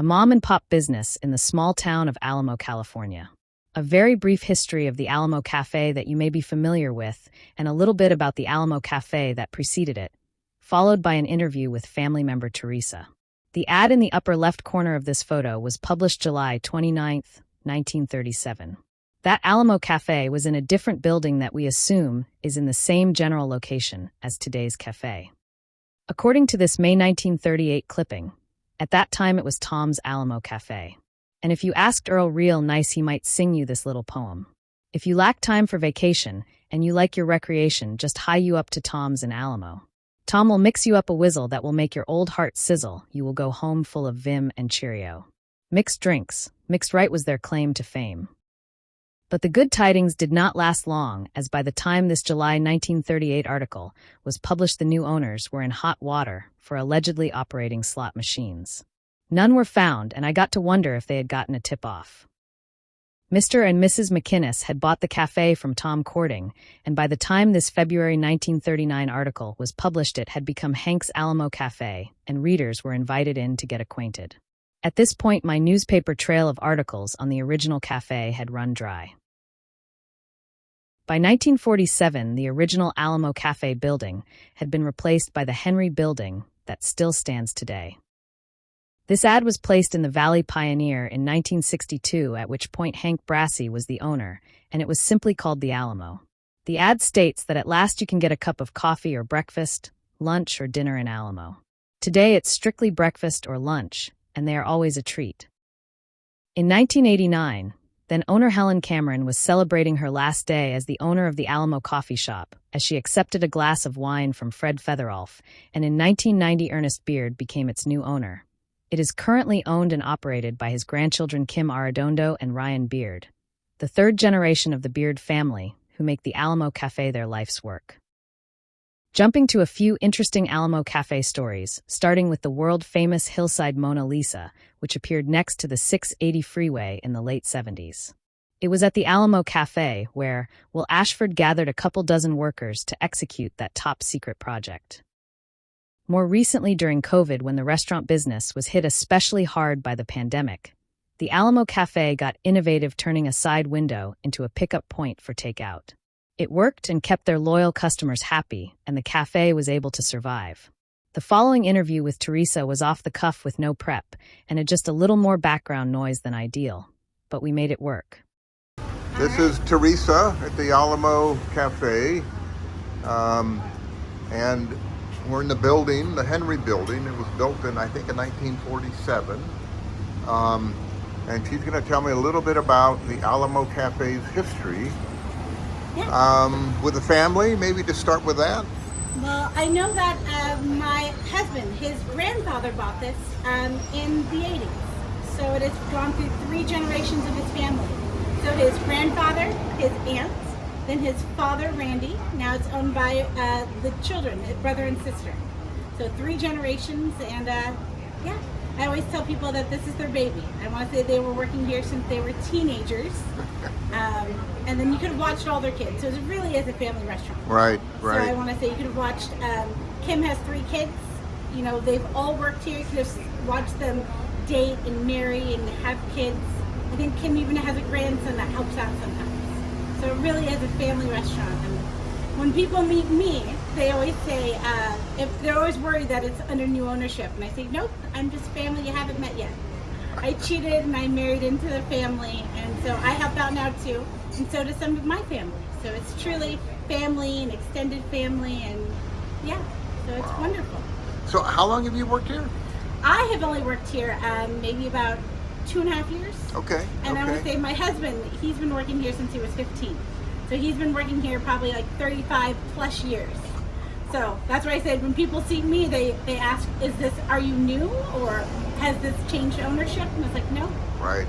a mom-and-pop business in the small town of Alamo, California. A very brief history of the Alamo Cafe that you may be familiar with, and a little bit about the Alamo Cafe that preceded it, followed by an interview with family member Teresa. The ad in the upper left corner of this photo was published July 29, 1937. That Alamo Cafe was in a different building that we assume is in the same general location as today's cafe. According to this May 1938 clipping, at that time it was Tom's Alamo Cafe. And if you asked Earl real nice, he might sing you this little poem. If you lack time for vacation and you like your recreation, just hie you up to Tom's in Alamo. Tom will mix you up a whizzle that will make your old heart sizzle. You will go home full of vim and cheerio. Mixed drinks, mixed right was their claim to fame. But the good tidings did not last long, as by the time this July 1938 article was published, the new owners were in hot water for allegedly operating slot machines. None were found, and I got to wonder if they had gotten a tip-off. Mr. and Mrs. McInnes had bought the cafe from Tom Cording, and by the time this February 1939 article was published, it had become Hank's Alamo Cafe, and readers were invited in to get acquainted. At this point, my newspaper trail of articles on the original cafe had run dry. By 1947, the original Alamo Cafe building had been replaced by the Henry Building that still stands today. This ad was placed in the Valley Pioneer in 1962, at which point Hank Brassey was the owner, and it was simply called the Alamo. The ad states that at last you can get a cup of coffee or breakfast, lunch or dinner in Alamo. Today it's strictly breakfast or lunch, and they are always a treat. In 1989, then owner Helen Cameron was celebrating her last day as the owner of the Alamo Coffee Shop, as she accepted a glass of wine from Fred Featherolf, and in 1990 Ernest Beard became its new owner. It is currently owned and operated by his grandchildren Kim Arredondo and Ryan Beard, the third generation of the Beard family, who make the Alamo Cafe their life's work. Jumping to a few interesting Alamo Cafe stories, starting with the world-famous hillside Mona Lisa, which appeared next to the 680 freeway in the late 70s. It was at the Alamo Cafe where Will Ashford gathered a couple dozen workers to execute that top-secret project. More recently, during COVID, when the restaurant business was hit especially hard by the pandemic, the Alamo Cafe got innovative, turning a side window into a pickup point for takeout. It worked and kept their loyal customers happy, and the cafe was able to survive. The following interview with Teresa was off the cuff with no prep, and had just a little more background noise than ideal, but we made it work. This is Teresa at the Alamo Cafe, and we're in the building, the Henry Building. It was built in, I think, in 1947. And she's going to tell me a little bit about the Alamo Cafe's history. Yeah. With the family, maybe to start with that. Well, I know that my husband, his grandfather bought this in the 80s. So it has gone through 3 generations of his family. So his grandfather, his aunt, then his father, Randy. Now it's owned by the children, his brother and sister. So 3 generations, and yeah. I always tell people that this is their baby. I want to say they were working here since they were teenagers. And then you could have watched all their kids. So it really is a family restaurant. Right. So I want to say you could have watched, Kim has 3 kids. You know, they've all worked here. You could have watched them date and marry and have kids. I think Kim even has a grandson that helps out sometimes. So it really is a family restaurant. And when people meet me, they always say, if they're always worried that it's under new ownership. And I say, nope, I'm just family you haven't met yet. I cheated and I married into the family, and so I help out now too, and so does some of my family. So it's truly family and extended family, and yeah, so it's wonderful. So how long have you worked here? I have only worked here maybe about 2.5 years. Okay. And I want to say my husband, he's been working here since he was 15. So he's been working here probably like 35 plus years. So that's why I said when people see me, they ask, are you new, or has this changed ownership? And it's like, no. Right.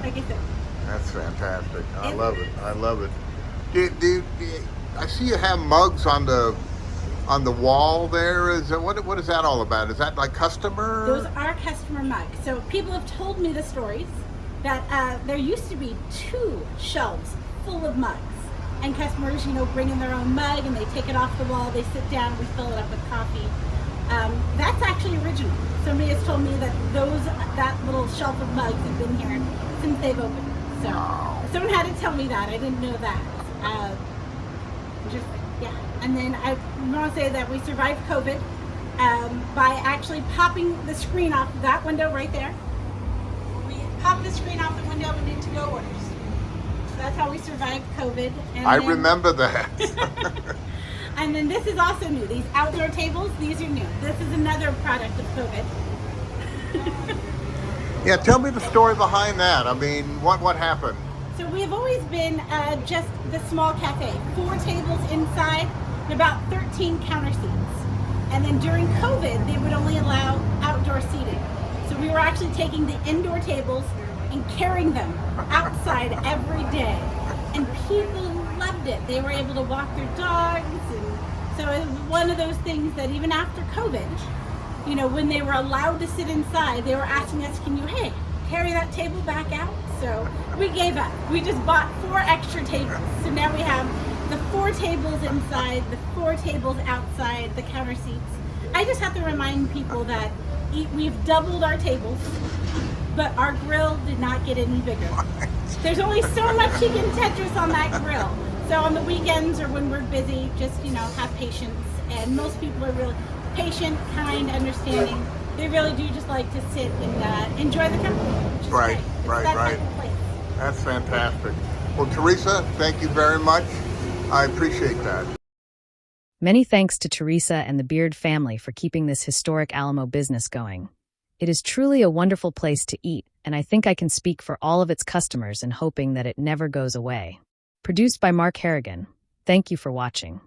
Like I said. That's fantastic. I love it. Do I see you have mugs on the wall there? What is that all about? Is that like customer? Those are customer mugs. So people have told me the stories that there used to be 2 shelves full of mugs. And customers, bring in their own mug and they take it off the wall, they sit down, we fill it up with coffee. That's actually original. Somebody has told me that shelf of mugs have been here since they've opened. So someone had to tell me that. I didn't know that. Yeah. And then I want to say that we survived COVID by actually popping the screen off of that window right there. We popped the screen off the window and did to-go orders. So that's how we survived COVID. And I remember that. And then this is also new. These outdoor tables, these are new. This is another product of COVID. Yeah, tell me the story behind that. I mean, what happened? So we have always been just the small cafe. 4 tables inside and about 13 counter seats. And then during COVID, they would only allow outdoor seating. So we were actually taking the indoor tables and carrying them outside every day. And people loved it. They were able to walk their dogs. And so it was one of those things that even after COVID, you know, when they were allowed to sit inside, they were asking us, can you, hey, carry that table back out? So we gave up. We just bought 4 extra tables. So now we have the 4 tables inside, the 4 tables outside, the counter seats. I just have to remind people that we've doubled our tables, but our grill did not get any bigger. There's only so much you can Tetris on that grill. So on the weekends or when we're busy, just, you know, have patience. And most people are really patient, kind, understanding. They really do just like to sit and enjoy the company. Right. That's fantastic. Well, Teresa, thank you very much. I appreciate that. Many thanks to Teresa and the Beard family for keeping this historic Alamo business going. It is truly a wonderful place to eat, and I think I can speak for all of its customers in hoping that it never goes away. Produced by Mark Harrigan. Thank you for watching.